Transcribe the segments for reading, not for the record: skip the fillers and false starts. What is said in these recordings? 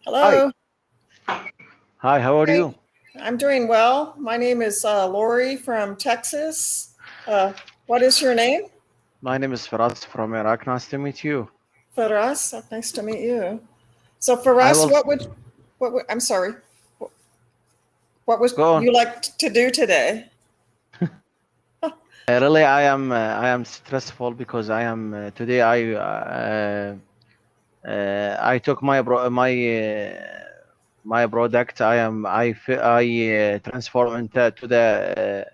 Hi. Hello. Hi, how are Hey, you? I'm doing well. My name is Lori from Texas. Uh, what is your name? My name is Faraz from Iraq. Nice to meet you. Faras. Nice to meet you. So, I Faras, will I'm sorry. What would go on. you like to do today? Really, I am stressful because I am today I took my product. I transform into to the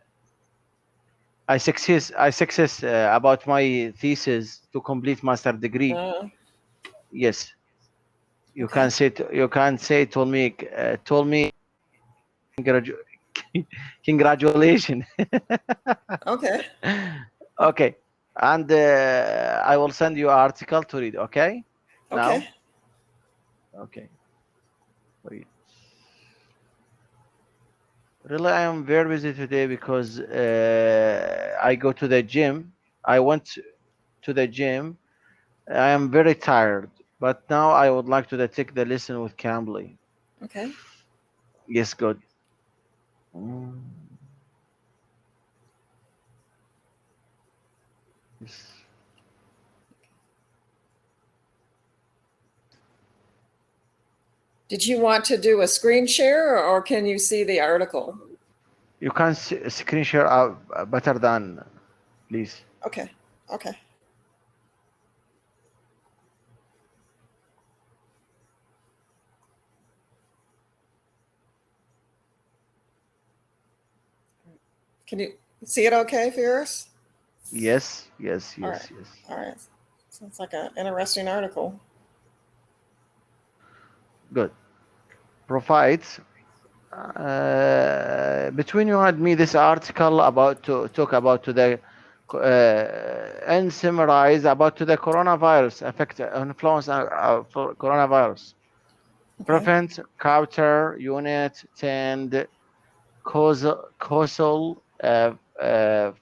I success about my thesis to complete master degree. Uh, Yes, okay. you can say told me congratu- congratulations. Okay. Okay, and I will send you an article to read. Okay, now. Okay. Okay, wait. Really, I am very busy today because I go to the gym. I went to the gym. I am very tired, but now I would like to take the lesson with cambly. Okay. Yes, good. Mm, yes. Did you want to do a screen share or can you see the article? You can screen share better than, please. Okay. Okay. Can you see it okay, Ferris? Yes, yes, All right. yes, yes. All right. Sounds like an interesting article. Good. Provides between you and me this article about to talk about to the and summarize about to the coronavirus effect influence for coronavirus Okay. prevent counter unit and causal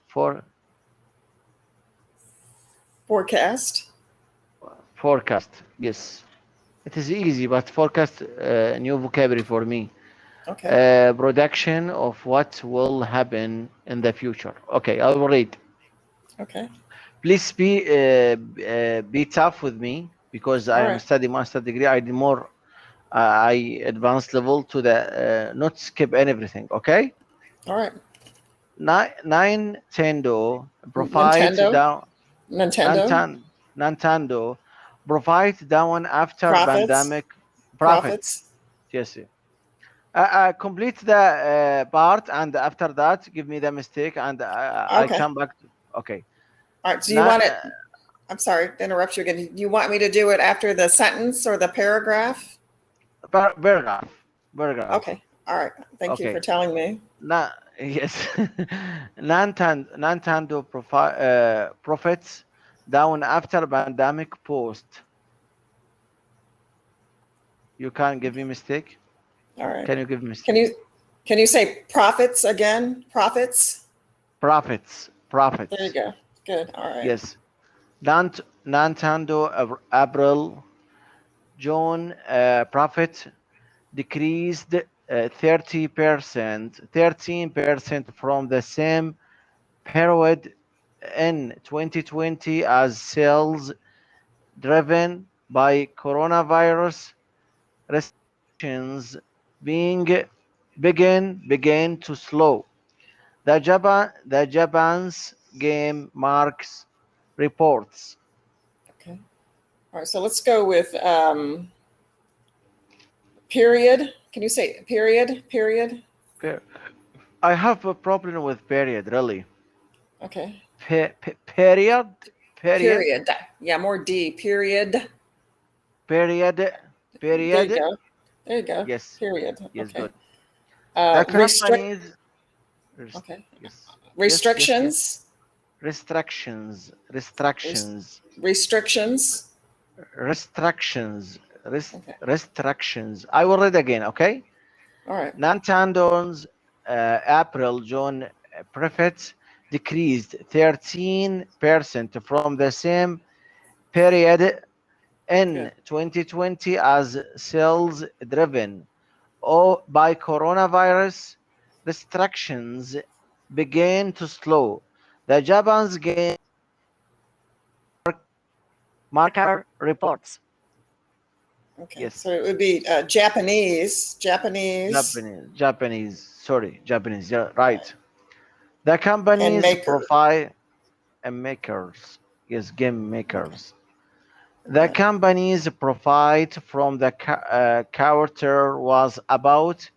for Forecast. forecast. Yes, it is easy, but forecast new vocabulary for me. Okay. Production of what will happen in the future. Okay, I will read. Okay. Please be tough with me because I All am right. studying master degree. I did more. I advanced level to the not skip everything. Okay. All right. Nintendo provides Nintendo. down. Nintendo. Nantan, Nintendo provides down after Profits. pandemic profit. Profits. Yes. Complete the part and after that give me the mistake and I Okay. come back to, okay. All right. Do you Nan, want it? I'm sorry to interrupt you again. Do you want me to do it after the sentence or the paragraph? paragraph, paragraph. Okay. All right. Thank you for Okay. telling me. Na, yes. Nintendo profits down after pandemic post. You can't give me mistake. All right. Can you give Can mistake? you can you say profits again? Profits. Profits, There you profits. go. Good. All right. Yes. Nintendo April June profit decreased 30%, 13% from the same period in 2020 as sales driven by coronavirus restrictions being began to slow. The Japan's game marks reports. Okay. All right. So let's go with period. Can you say period? Period. I have a problem with period, really. Okay. Period, period, Period. Yeah, more D. Period. period, There you period. go. There you go. Yes, Period. yes, Okay. good. The Restrict. companies, Okay. yes, yes, yes, yes. Restrictions. Restrictions, Res- restrictions, restrictions. restrictions, Okay. restrictions. I will read again, okay? All right. Nintendo's April June profits decreased 13% from the same period in Good. 2020 as sales driven or by coronavirus restrictions began to slow. The Japan's game marker reports. Okay. So Yes, it would be Japanese, Japanese, Japanese, yeah, right. right, The and companies maker. provide makers, yes, game Okay. makers. The Right. company's profit from the quarter was about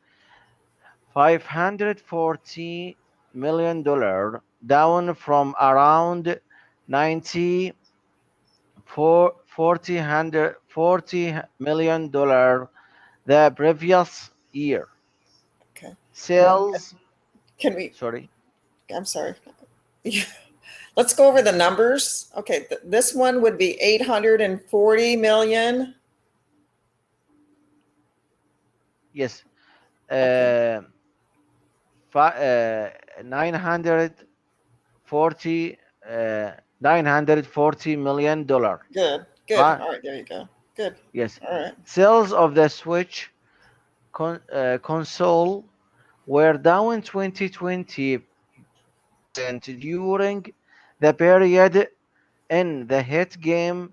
$540 million, down from around 90 for 40 million dollar the previous year. Okay. Sales, Can we? sorry, I'm sorry. Let's go over the numbers. Okay, this one would be 840 million. yes, Okay, uh, 940 uh, $940 million, good, good. right? All right, there you go. Good. Yes, All right. sales of the Switch console were down 20% during the period in the hit game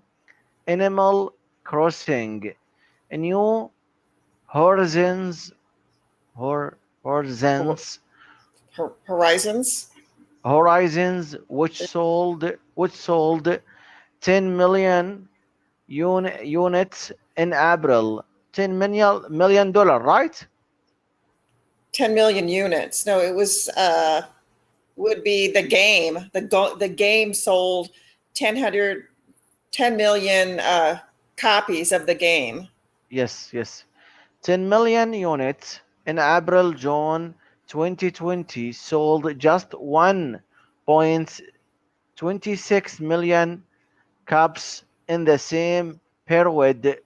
Animal Crossing New Horizons Horizons Horizons. Horizons, which sold 10 million units in April. 10 million dollar, right? 10 million units. No, it was would be the game. The game sold 10 million copies of the game. Yes. 10 million units in April, June 2020 sold just 1.26 million cups in the same period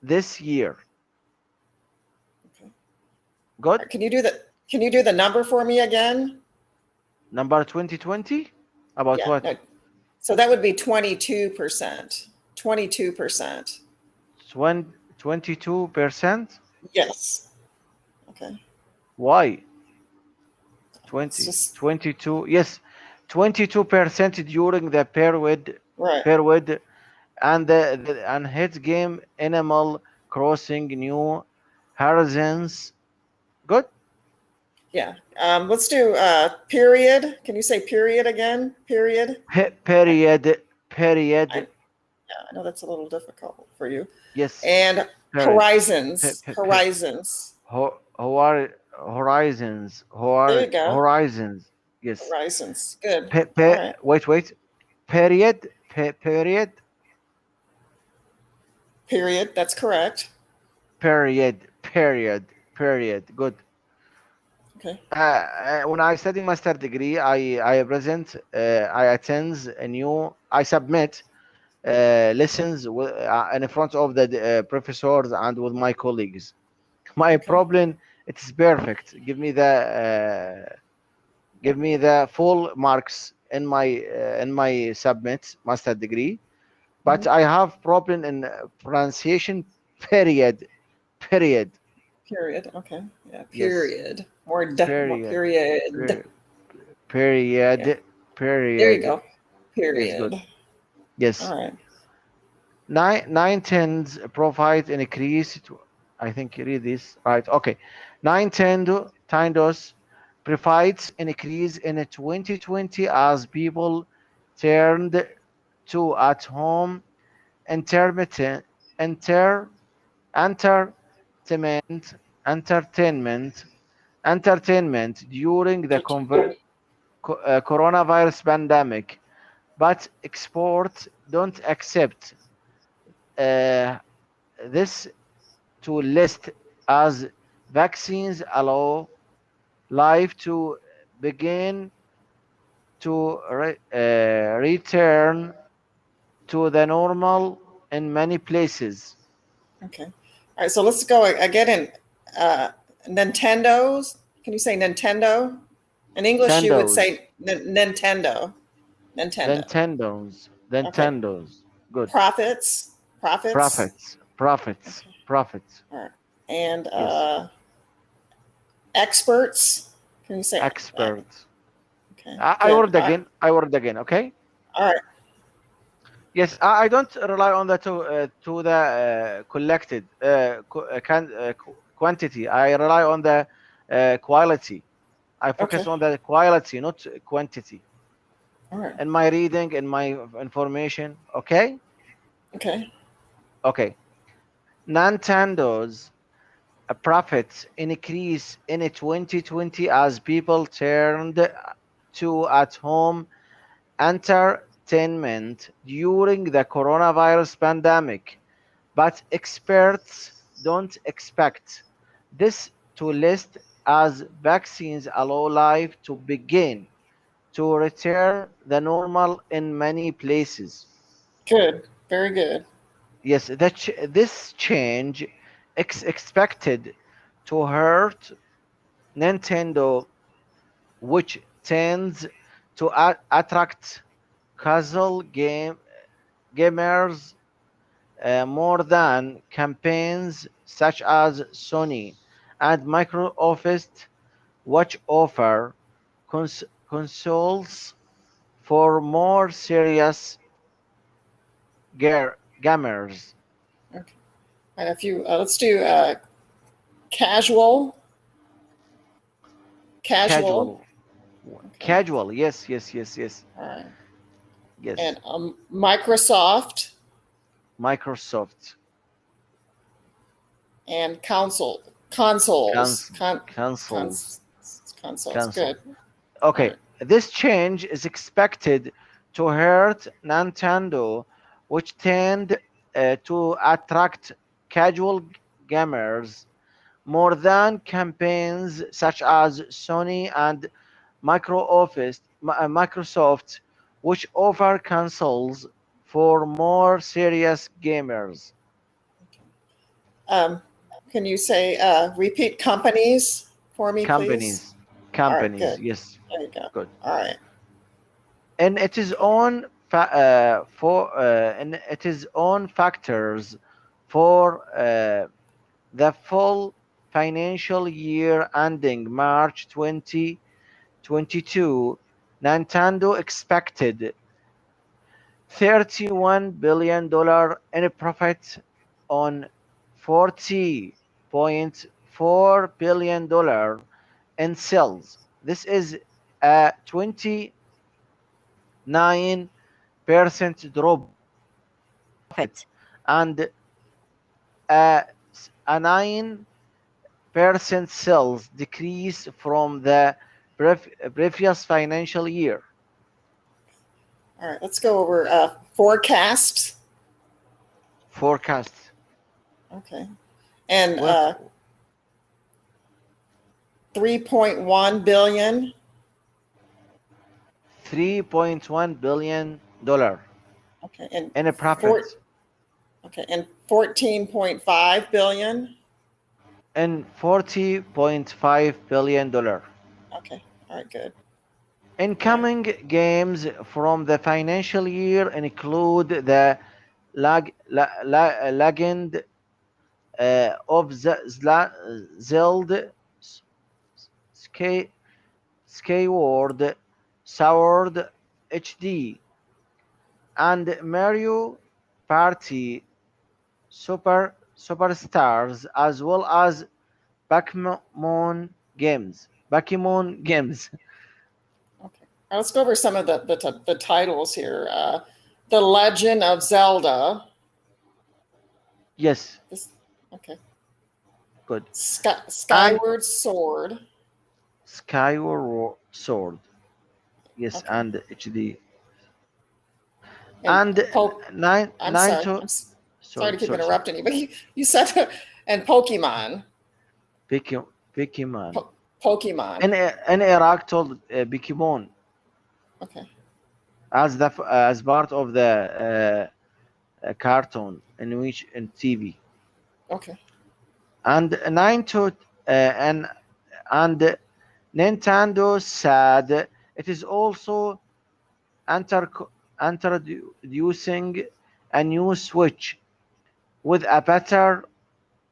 this year. Okay. Good. Can you do the number for me again? Number 2020? About Yeah. what? No. So that would be 22%. 22%. 22%? Yes. Okay. Why? It's 20, just 22? Yes, 22% during the right. period, and and hit game Animal Crossing New Horizons. Good. Yeah. Let's do period. Can you say period again? Period. I, Period. I, Period. yeah, I know that's a little difficult for you. Yes. And Period. Pe, horizons. pe, pe, Horizons. Horizons. There you go. Horizons. Yes. Horizons. Good. All right. Wait. Period. Period. Period. That's correct. Period. Good. Okay. When I study master degree, I attend a new, I submit lessons in front of the professors and with my colleagues. My Okay. problem, it is perfect. Give me the full marks in my submit master degree, but Hmm. I have problem in pronunciation. Period. Period. Period. Okay. Yeah. Yes. Period. More Period. period. Per- Yeah. Period. There you Period. go. Yes, good. Period. All Yes. right. Nine tens provide an increase to, I think you read this right. Okay. Nine tendos provides an increase in 2020 as people turned to at home intermittent enter entertainment entertainment entertainment during the coronavirus pandemic, but exports don't accept uh, this to list as vaccines allow life to begin to return to the normal in many places. Okay. All right. So let's go again in Nintendo's. Can you say Nintendo? In English, you would Nintendos, say Nintendo. Nintendo. Okay. Nintendos. Good. Profits. Profits. Profits, profits, Okay. profits. All right. And Yes, experts. Can you say that? experts. Okay. I Good. word again. I word again. Okay. All right. Yes, I don't rely on the to the collected quantity. I rely on the quality. I focus Okay. on the quality, not quantity. All right. In my reading, in my information. Okay. Okay. Okay. Nintendo's profits increase in 2020 as people turned to at-home entertainment during the coronavirus pandemic. But experts don't expect this to last as vaccines allow life to begin to return the normal in many places. Good. Very good. Yes, this change expected to hurt Nintendo, which tends to attract casual gamers more than campaigns such as Sony and Microsoft, which offer consoles for more serious gamers. Okay. And if you let's do casual, casual. Casual, Okay. casual. Yes, yes, yes, yes, All right. yes. And Microsoft Microsoft and consoles, consoles, consoles. console. Good. All Okay, right. this change is expected to hurt Nintendo, which tend to attract casual gamers more than campaigns such as Sony and Microsoft, which offer consoles for more serious gamers. Um, can you say repeat companies for me, please? Companies, All right. companies, Good. yes, There you go. good. All right. And it is Okay. on and it is on factors for the full financial year ending March 2022. Nintendo expected $31 billion in profit on $40.4 billion in sales. This is a 29% drop in profit and a 9% sales decrease from the previous financial year. All right. Let's go over forecast. Forecast Okay. And with 3.1 billion. $3.1 billion Okay. And in a four. profit Okay. And 14.5 billion. and $40.5 billion. Okay. All right. Good. All right. Incoming games from the financial year include the Legend of Zelda Sky, Skyward Sword HD and Mario Party Superstars, as well as Pokemon games. Okay. Now let's go over some of the titles here. The Legend of Zelda. Yes, This, okay. good. And Skyward Sword. Skyward Sword. Yes, Okay. and HD. And And I'm nine sorry. to Sorry sorry to keep sorry sorry. interrupting you, but you said, and Pokemon. Pokemon. Pokemon. In Iraq told Pokemon Okay. as part of the cartoon in which in TV. Okay. And nine to and Nintendo said it is also inter- introducing a new Switch with a better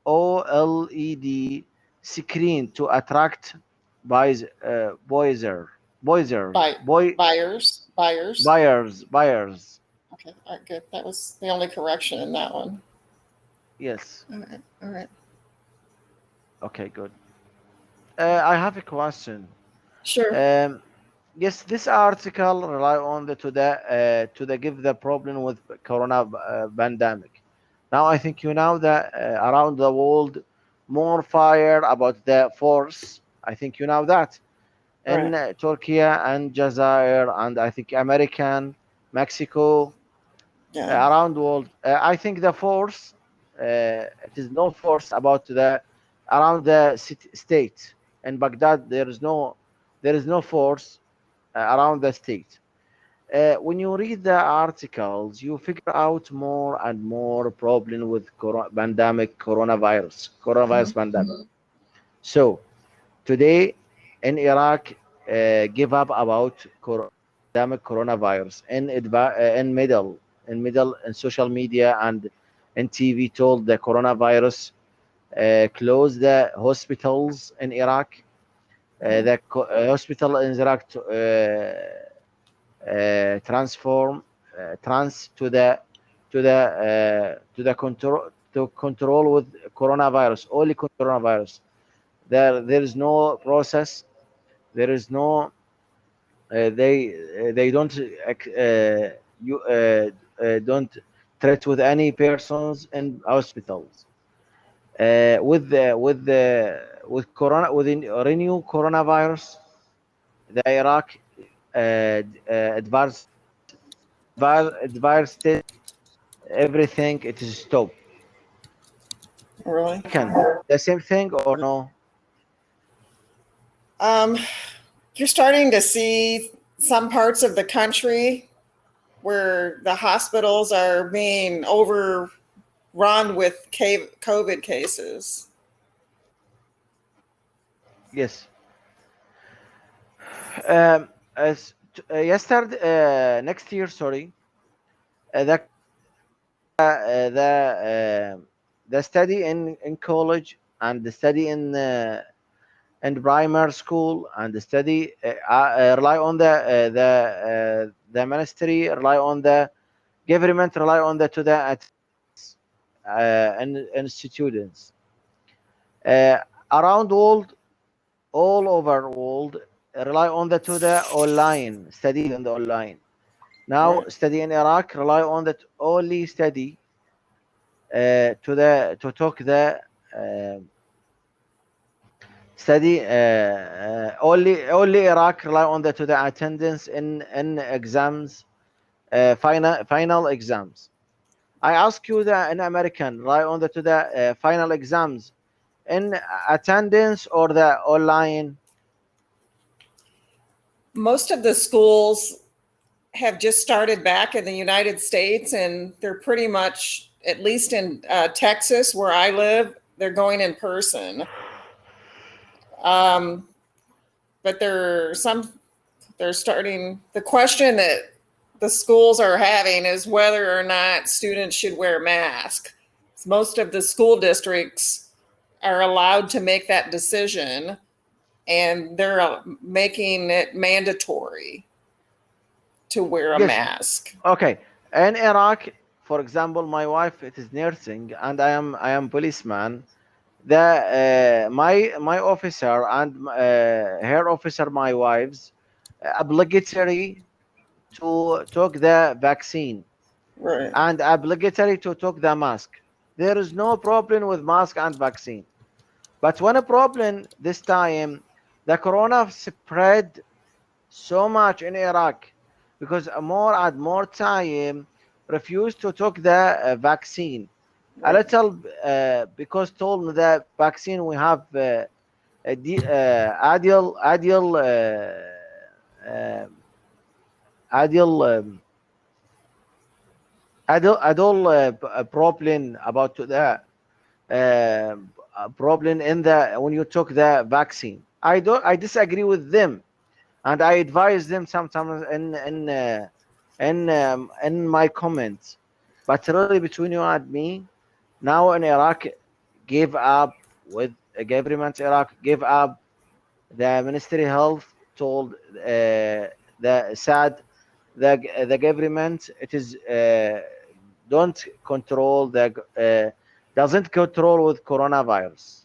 OLED screen to attract buys, By boy, buyers. buyers. Okay, all right, good. That was the only correction in that one. Yes. All right, all right. Okay, good. I have a question. Sure. Um, yes, this article rely on the to the give the problem with corona pandemic. Now I think you know that around the world more fire about the force. I think you know that in Right. Turkey and Jazair and I think American, Mexico, Yeah. around the world. I think the force it is no force about the around the state. In Baghdad there is no force around the state. When you read the articles, you figure out more and more problem with Mhm. coronavirus pandemic. So today in Iraq, give up about pandemic coronavirus in social media and in TV told the coronavirus close the hospitals in Iraq. Mhm. The hospital in Iraq transform trans to the control with coronavirus, only coronavirus. There is no process. There is no they don't you don't treat with any persons in hospitals with corona within renew coronavirus. The Iraq advanced advanced everything it is stopped. Really. Second, the same thing or no? Um, you're starting to see some parts of the country where the hospitals are being overrun with COVID cases. Yes. As yesterday, next year, sorry, the study in college and the study in primary school and the study rely on the ministry rely on the government rely on the to the and students uh, around world all over world rely on the to the online study in the online. Now Right. study in Iraq rely on that only study to talk the uh, study only Iraq rely on the to the attendance in exams final exams. I ask you that in American rely on the to the final exams in attendance or the online. Most of the schools have just started back in the United States, and they're pretty much, at least in Texas, where I live, they're going in person. Um, but they're starting. The question that the schools are having is whether or not students should wear masks. Most of the school districts are allowed to make that decision, and they're making it mandatory to wear a Yes, mask. okay. In Iraq, for example, my wife it is nursing and I am policeman. The my officer and her officer, my wife's obligatory to take the vaccine Right. and obligatory to take the mask. There is no problem with mask and vaccine. But one problem this time, the corona spread so much in Iraq because more and more time refused to take the vaccine. A Right. little because told me that vaccine we have uh, ideal problem about the problem in the when you took the vaccine. I disagree with them and I advise them sometimes in my comments. But really, between you and me, Now in Iraq gave up with government. Iraq gave up. The Ministry of Health told the said the government it is don't control the doesn't control with coronavirus.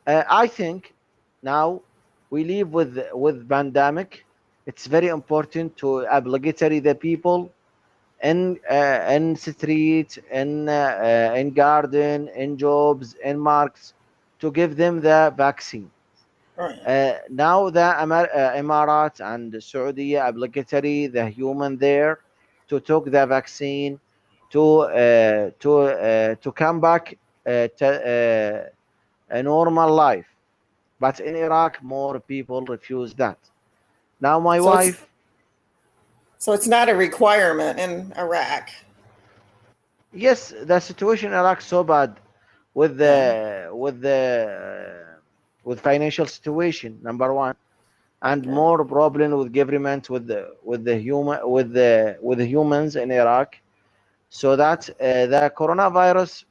I think now we live with pandemic. It's very important to obligatory the people in street, in garden, in jobs, in marks, to give them the vaccine. Right. Now the Emirates and Saudi obligatory the human there to take the vaccine to come back to a normal life. But in Iraq, more people refuse that. Now my So it's wife, so it's not a requirement in Iraq. yes, the situation in Iraq so bad with Yeah. with financial situation number one, and Yeah. more problem with government with the humans in Iraq. So that the coronavirus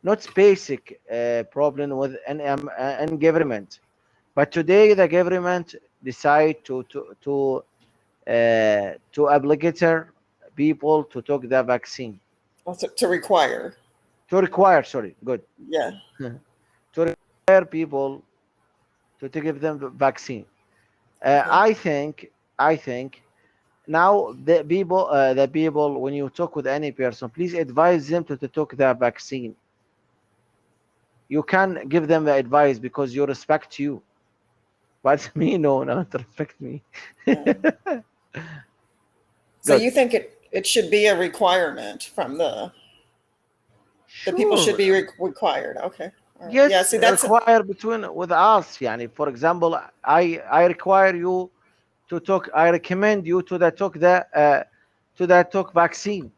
not basic problem with an government, but today the government decide to obligate people to take the vaccine, Also to require. to require, sorry, good, Yeah. to require people to give them the vaccine. Okay. I think now the people when you talk with any person, please advise them to take the vaccine. You can give them the advice because you respect you, but me, no, not respect me. Yeah. So Good. you think it should be a requirement from the people should Sure. be required. Okay. All right. Yeah. Yes, See, that's require between with us. Yani, for example, I require you to talk. I recommend you to the talk vaccine,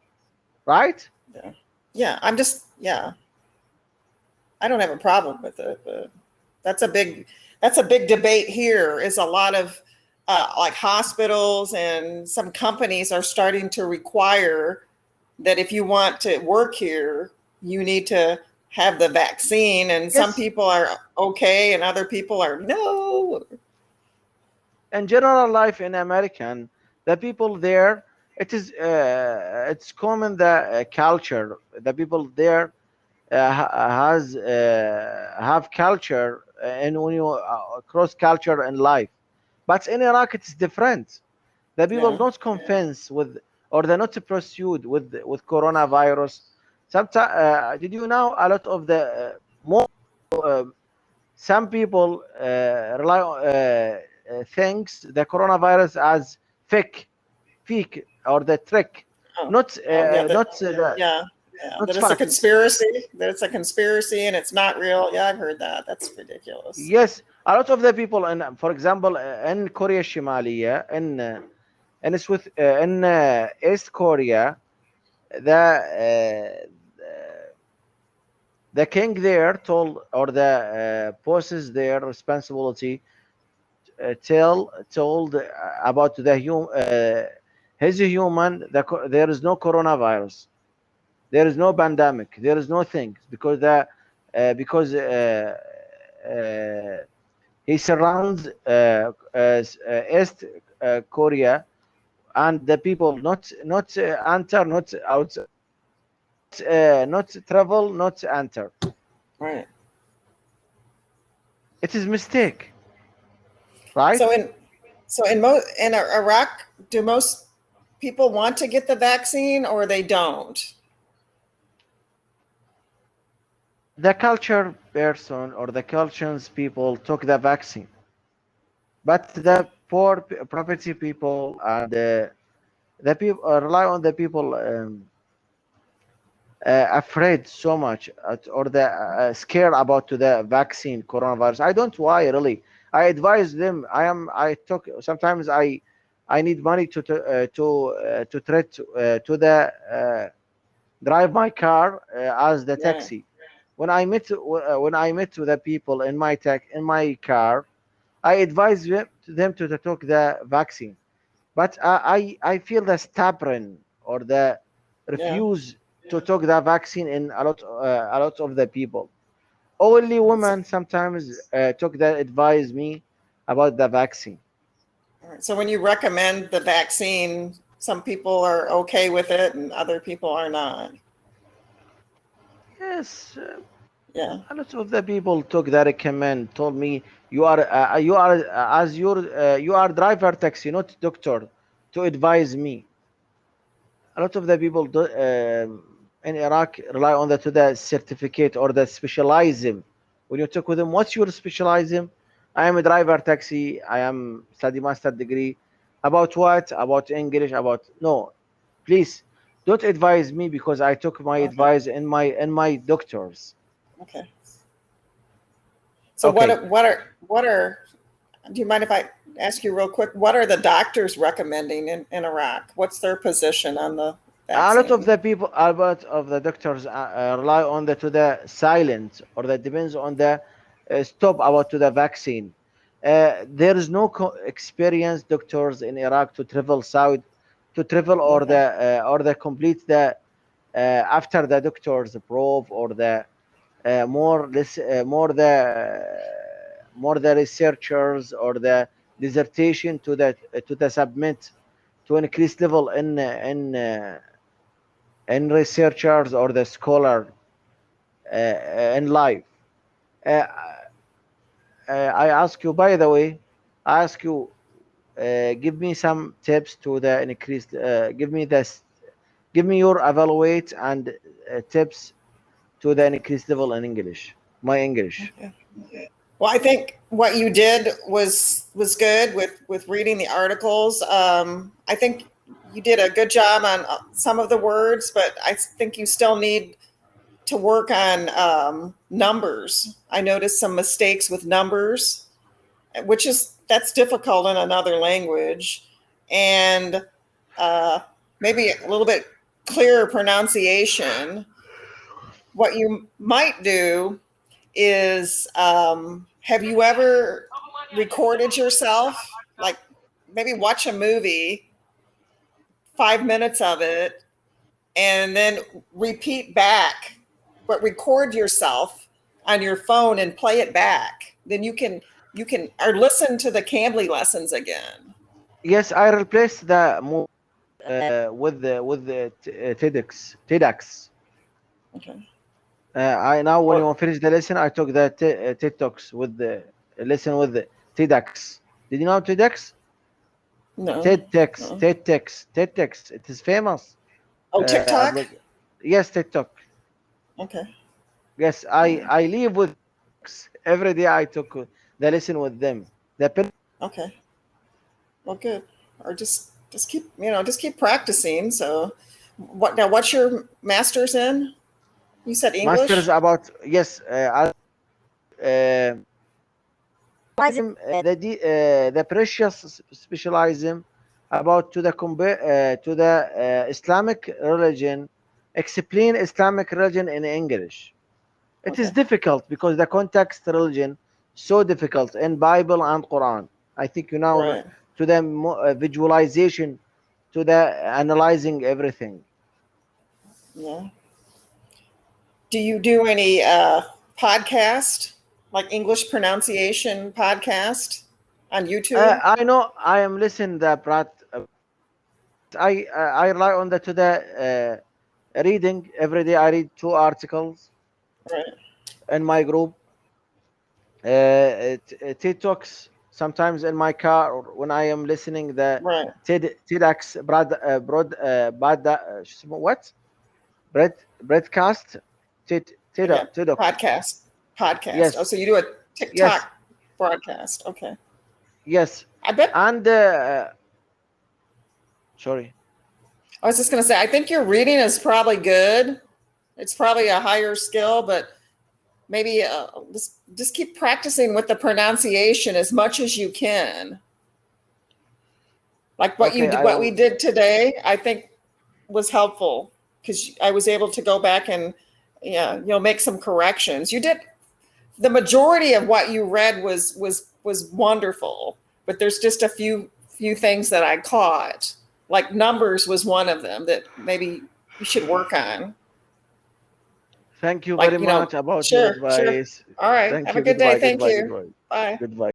right? yeah. Yeah. I'm just yeah. I don't have a problem with it, but that's a big that's a big debate here. Is a lot of like hospitals and some companies are starting to require that if you want to work here, you need to have the vaccine, and some Yes. people are okay, and other people are no. In general life in American, the people there, it's common the culture. The people there has have culture and when you cross culture in life. But in Iraq, it's different. The people Yeah, not convinced with or they're not pursued with coronavirus. Sometimes, did you know a lot of the more some people rely on thinks the coronavirus as fake or the trick, oh, not oh yeah, not the yeah, yeah, not that it's a facts. conspiracy, that it's a conspiracy and it's not real. Yeah, I've heard that. That's ridiculous. Yes, a lot of the people in, for example, in Korea Shimaliya, in East Korea, the king there told or the bosses there responsibility told about his human there is no coronavirus, there is no pandemic, there is no things because because he surrounds East Korea and the people not enter, not out, not travel, not enter. Right. It is mistake, right? So in Iraq, do most people want to get the vaccine or they don't? The culture person or the cultures people took the vaccine, but Okay. the poor property people and the people rely on the people afraid so much or the scared about to the vaccine coronavirus. I don't why really. I advise them. I took sometimes I need money to try to the drive my car as the Right. taxi. When I met with the people in my in my car, I advise them to take the vaccine. But I feel the stubborn or the Yeah. refuse. to take the vaccine in a lot of the people. Only So, women sometimes took that advise me about the vaccine. all right. So when you recommend the vaccine, some people are okay with it and other people are not. Yes, Yeah. a lot of the people took that recommend told me you are driver taxi, not doctor, to advise me. A lot of the people in Iraq rely on the to the certificate or the specialism. When you talk with them, what's your specialism? I am a driver taxi. I am study master degree. About what? About English. About no. Please don't advise me because I took my Okay. advice in my doctors. Okay. So Okay. what are do you mind if I ask you real quick? What are the doctors recommending in Iraq? What's their position on the vaccine? A lot of the doctors rely on the to the silence or that depends on the stop about to the vaccine. There is no experienced doctors in Iraq to travel south, to travel Okay. or the complete the after the doctor's probe or the more the researchers or the dissertation to the submit to increase level in researchers or the scholar in life. Uh, I ask you, by the way, I ask you, give me some tips to the increased. Give me your evaluate and tips to the increased level in English. My English. Okay. Well, I think what you did was good with reading the articles. I think you did a good job on some of the words, but I think you still need to work on numbers. I noticed some mistakes with numbers, which is that's difficult in another language, and uh, maybe a little bit clearer pronunciation. What you might do is have you ever recorded yourself? Like maybe watch a movie, 5 minutes of it, and then repeat back, but record yourself on your phone and play it back. Then you can or listen to the Cambly lessons again. Yes, I replaced the movie with the TEDx. Okay. I now when Or you finish the lesson, I took the TED talks with the lesson with the TEDx. Did you know TEDx? no. TEDx, No. TEDx, TEDx. It is famous. Oh, TikTok. Applic- yes, TikTok. Okay. Yes, All I right. I live with TikToks. Every day. I took the lesson with them. The Okay. Well, good. Or just keep just keep practicing. So, what now? What's your master's in? You said masters English. about yes. Uh, the precious specialism about to the Islamic religion, explain Islamic religion in English. It is Okay. difficult because the context religion so difficult in Bible and Quran. I think you know Right. to the visualization, to the analyzing everything. Yeah. Do you do any podcast, like English pronunciation podcast on YouTube? I know I am listening the Prat. I rely on the to the reading every day. I read two articles Right. in my group. TikToks sometimes in my car or when I am listening the Right. TEDx شو اسمه what broadcast Yeah. TEDx. Podcast. Podcast. Oh, Yes, so you do a TikTok yes, broadcast. Okay. yes, I bet. and sorry. I was just going to say, I think your reading is probably good. It's probably a higher skill, but maybe just keep practicing with the pronunciation as much as you can. Like Okay, I what we will. did today, I think was helpful because I was able to go back and yeah, make some corrections. You did the majority of what you read was wonderful, but there's just a few things that I caught. Like numbers was one of them that maybe you should work on. Thank you like, very much about your sure, sure. advice. All right. Thank Have a you. good day. Goodbye. Thank Goodbye. you. Goodbye. Bye. Goodbye.